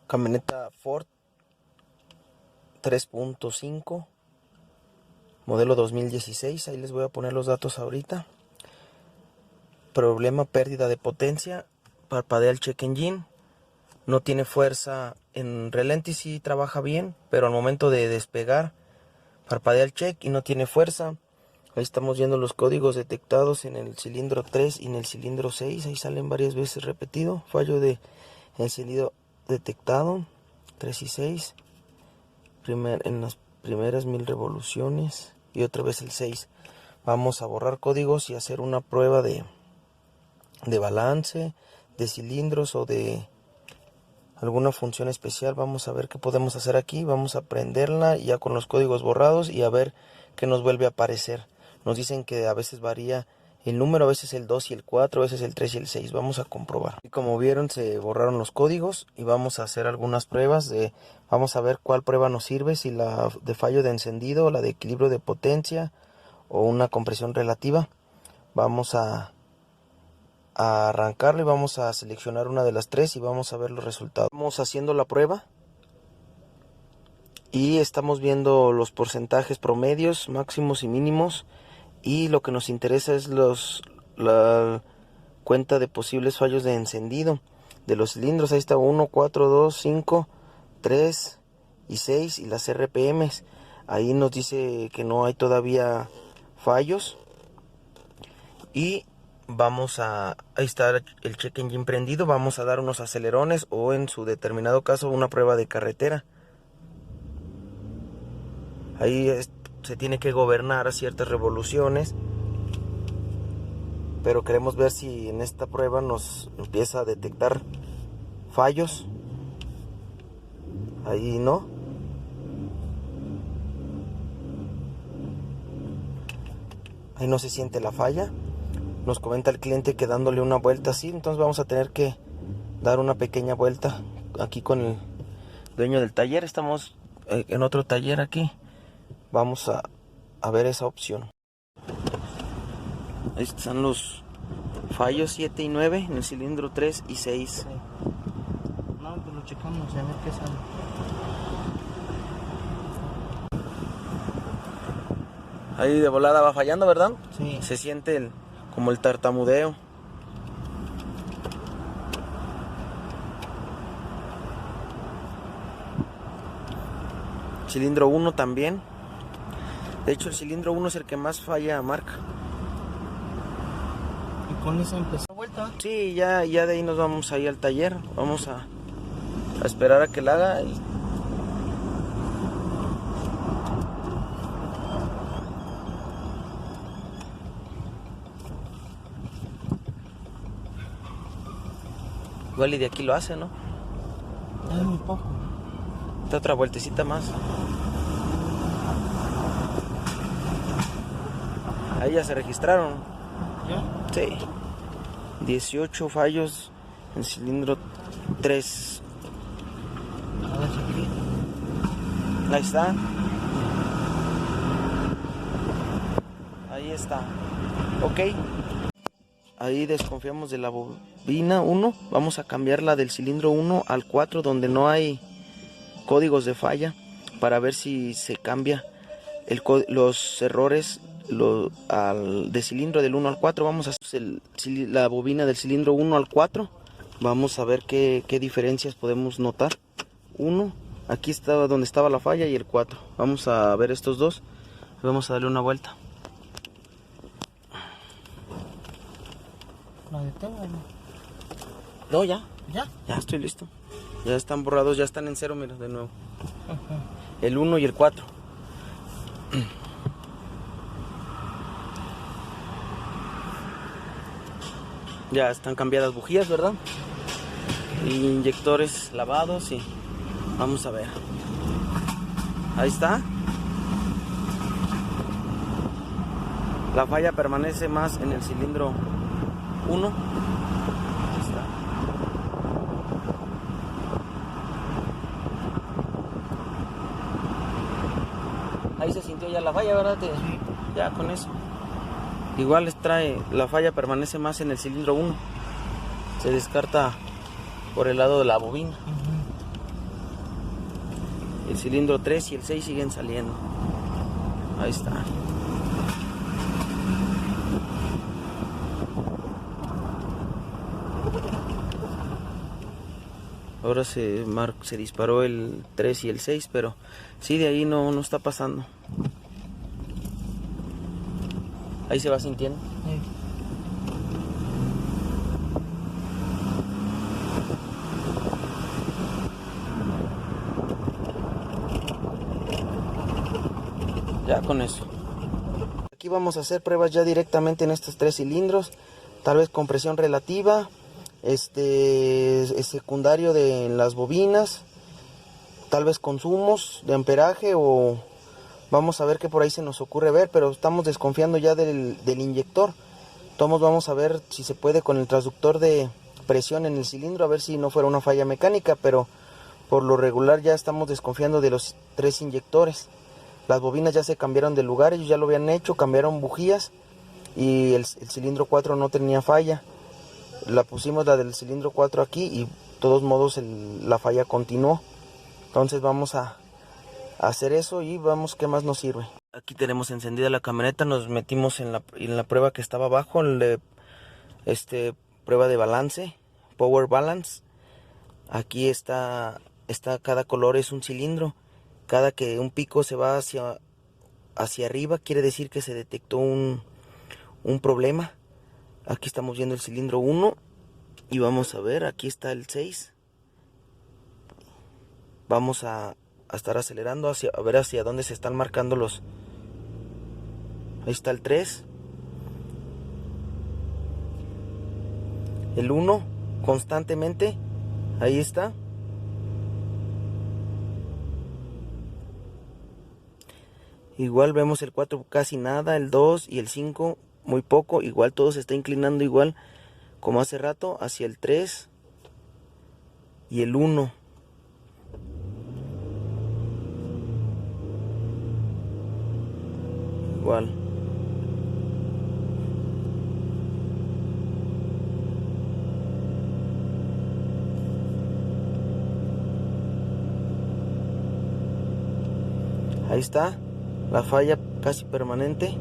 Camioneta Ford 3.5 modelo 2016. Ahí les voy a poner los datos ahorita. Problema: pérdida de potencia, parpadea el check engine, no tiene fuerza en relente, sí trabaja bien, pero al momento de despegar parpadea el check y no tiene fuerza. Ahí estamos viendo los códigos detectados en el cilindro 3 y en el cilindro 6. Ahí salen varias veces repetido. Fallo de encendido detectado. 3 y 6. En las primeras 1000 revoluciones. Y otra vez el 6. Vamos a borrar códigos y hacer una prueba de balance, de cilindros o de alguna función especial. Vamos a ver qué podemos hacer aquí. Vamos a prenderla ya con los códigos borrados y a ver qué nos vuelve a aparecer. Nos dicen que a veces varía el número, a veces el 2 y el 4, a veces el 3 y el 6. Vamos a comprobar. Y como vieron, se borraron los códigos y vamos a hacer algunas pruebas. Vamos a ver cuál prueba nos sirve, si la de fallo de encendido, la de equilibrio de potencia o una compresión relativa. Vamos a arrancarlo y vamos a seleccionar una de las tres y vamos a ver los resultados. Vamos haciendo la prueba y estamos viendo los porcentajes promedios, máximos y mínimos, y lo que nos interesa es la cuenta de posibles fallos de encendido de los cilindros. Ahí está 1, 4, 2, 5, 3 y 6 y las RPMs. Ahí nos dice que no hay todavía fallos. Y ahí está el check engine prendido. Vamos a dar unos acelerones o en su determinado caso una prueba de carretera. Ahí se tiene que gobernar a ciertas revoluciones, pero queremos ver si en esta prueba nos empieza a detectar fallos. Ahí no. Ahí no se siente la falla. Nos comenta el cliente que dándole una vuelta así, entonces vamos a tener que dar una pequeña vuelta aquí con el dueño del taller. Estamos en otro taller aquí. Vamos a ver esa opción. Ahí están los fallos 7 y 9 en el cilindro 3 y 6. Sí. No, pues lo checamos a ver qué sale. Ahí de volada va fallando, ¿verdad? Sí. Se siente como el tartamudeo. Cilindro 1 también. De hecho, el cilindro 1 es el que más falla marca. ¿Y con esa empezó la vuelta? Sí, ya de ahí nos vamos ahí al taller. Vamos a esperar a que la haga. Igual y de aquí lo hace, ¿no? Es muy poco. Da otra vueltecita más. Ahí ya se registraron. ¿Ya? Sí. 18 fallos en cilindro 3. A ver si aquí. Ahí está. Ahí está. Ok. Ahí desconfiamos de la bobina 1. Vamos a cambiarla del cilindro 1 al 4, donde no hay códigos de falla, para ver si se cambia los errores de cilindro del 1 al 4. Vamos a hacer la bobina del cilindro 1 al 4. Vamos a ver qué diferencias podemos notar. 1, aquí estaba donde estaba la falla, y el 4. Vamos a ver estos dos. Vamos a darle una vuelta. ¿La detengo? No, ya. ¿Ya? Ya estoy listo. Ya están borrados, ya están en cero, mira, de nuevo. El 1 y el 4. Ya están cambiadas bujías, ¿verdad? Y inyectores lavados y vamos a ver. Ahí está. La falla permanece más en el cilindro 1. Ahí está. Ahí se sintió ya la falla, ¿verdad? Sí. Ya con eso. Igual les trae, la falla permanece más en el cilindro 1. Se descarta por el lado de la bobina. El cilindro 3 y el 6 siguen saliendo. Ahí está. Ahora se disparó el 3 y el 6, pero sí, de ahí no está pasando. Ahí se va sintiendo. Sí. Ya con eso. Aquí vamos a hacer pruebas ya directamente en estos 3 cilindros. Tal vez con presión relativa. Es secundario de las bobinas. Tal vez consumos de amperaje o... Vamos a ver qué por ahí se nos ocurre ver, pero estamos desconfiando ya del inyector. Todos vamos a ver si se puede con el transductor de presión en el cilindro, a ver si no fuera una falla mecánica, pero por lo regular ya estamos desconfiando de los 3 inyectores. Las bobinas ya se cambiaron de lugar, ellos ya lo habían hecho, cambiaron bujías y el cilindro 4 no tenía falla. La pusimos la del cilindro 4 aquí y de todos modos la falla continuó. Entonces vamos a hacer eso y vamos qué más nos sirve. Aquí tenemos encendida la camioneta, nos metimos en la prueba que estaba abajo, prueba de balance, power balance. Aquí está cada color es un cilindro. Cada que un pico se va hacia arriba quiere decir que se detectó un problema. Aquí estamos viendo el cilindro 1 y vamos a ver, aquí está el 6. Vamos a estar acelerando a ver hacia dónde se están marcando los... Ahí está el 3. El 1 constantemente. Ahí está. Igual vemos el 4 casi nada, el 2 y el 5 muy poco. Igual todo se está inclinando igual como hace rato hacia el 3 y el 1. Igual. Ahí está. La falla casi permanente.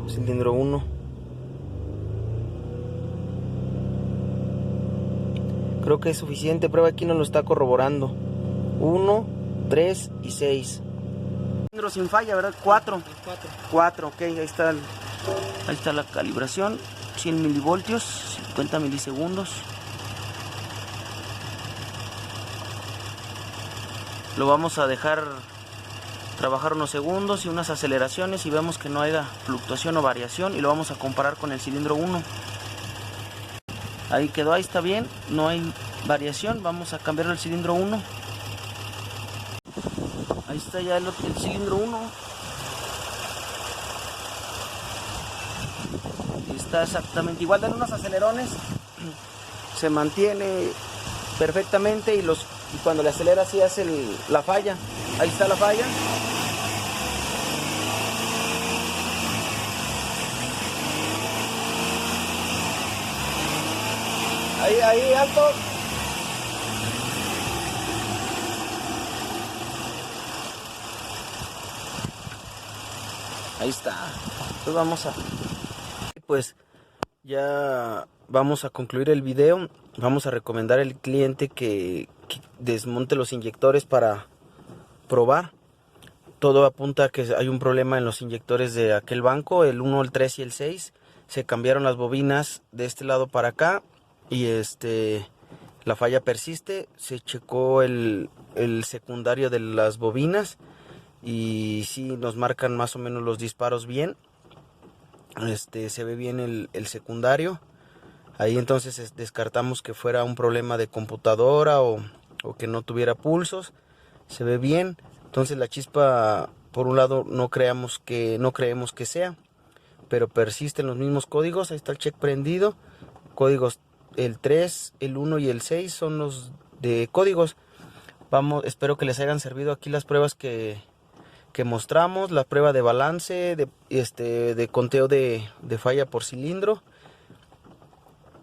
Cilindro 1. Creo que es suficiente. Prueba aquí nos lo está corroborando. 1, 3 y 6. Cilindro sin falla, ¿verdad? 4. 4, ok. Ahí está la calibración. 100 milivoltios, 50 milisegundos. Lo vamos a dejar trabajar unos segundos y unas aceleraciones y vemos que no haya fluctuación o variación y lo vamos a comparar con el cilindro 1. Ahí quedó, ahí está bien, no hay variación. Vamos a cambiar el cilindro 1. Ahí está ya el cilindro 1. Está exactamente igual, dan unos acelerones, se mantiene perfectamente y cuando le acelera así hace la falla. Ahí está la falla. Ahí alto. Ahí está. Entonces vamos a... Pues ya vamos a concluir el video. Vamos a recomendar al cliente que desmonte los inyectores para probar. Todo apunta a que hay un problema en los inyectores de aquel banco, el 1, el 3 y el 6. Se cambiaron las bobinas de este lado para acá y la falla persiste. Se checó el secundario de las bobinas y sí nos marcan más o menos los disparos bien. Se ve bien el secundario. Ahí entonces descartamos que fuera un problema de computadora o que no tuviera pulsos. Se ve bien. Entonces la chispa, por un lado, no creemos que sea, pero persisten los mismos códigos. Ahí está el check prendido. Códigos el 3, el 1 y el 6 son los de códigos. Espero que les hayan servido aquí las pruebas que que mostramos, la prueba de balance, de conteo de falla por cilindro.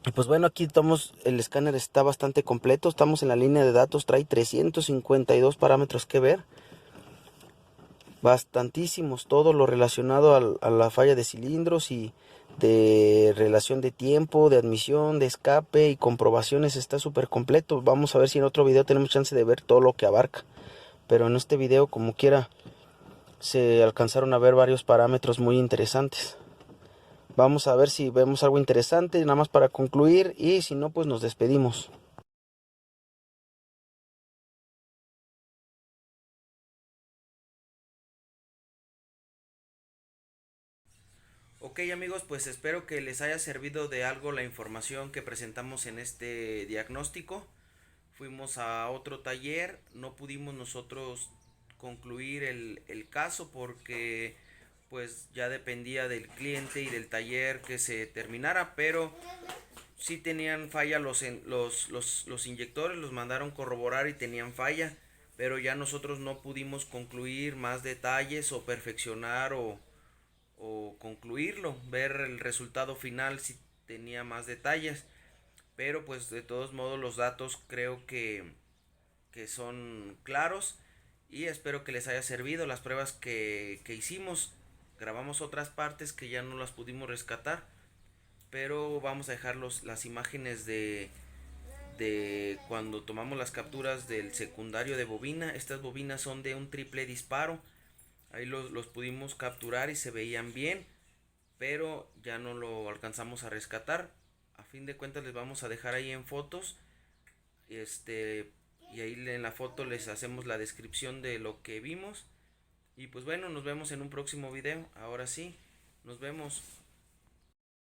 Y pues bueno, aquí estamos, el escáner está bastante completo, estamos en la línea de datos, trae 352 parámetros que ver. Bastantísimos, todo lo relacionado a la falla de cilindros y de relación de tiempo, de admisión, de escape y comprobaciones, está súper completo. Vamos a ver si en otro video tenemos chance de ver todo lo que abarca. Pero en este video, como quiera, se alcanzaron a ver varios parámetros muy interesantes. Vamos a ver si vemos algo interesante, nada más para concluir, y si no, pues nos despedimos. Ok amigos, pues espero que les haya servido de algo la información que presentamos en este diagnóstico. Fuimos a otro taller, no pudimos nosotros concluir el caso porque pues ya dependía del cliente y del taller que se terminara, pero sí tenían falla los inyectores, los mandaron corroborar y tenían falla, pero ya nosotros no pudimos concluir más detalles o perfeccionar o concluirlo, ver el resultado final si tenía más detalles, pero pues de todos modos los datos creo que son claros y espero que les haya servido las pruebas que hicimos. Grabamos otras partes que ya no las pudimos rescatar, pero vamos a dejar las imágenes de cuando tomamos las capturas del secundario de bobina. Estas bobinas son de un triple disparo, ahí los pudimos capturar y se veían bien, pero ya no lo alcanzamos a rescatar. A fin de cuentas les vamos a dejar ahí en fotos, y ahí en la foto les hacemos la descripción de lo que vimos. Y pues bueno, nos vemos en un próximo video. Ahora sí, nos vemos.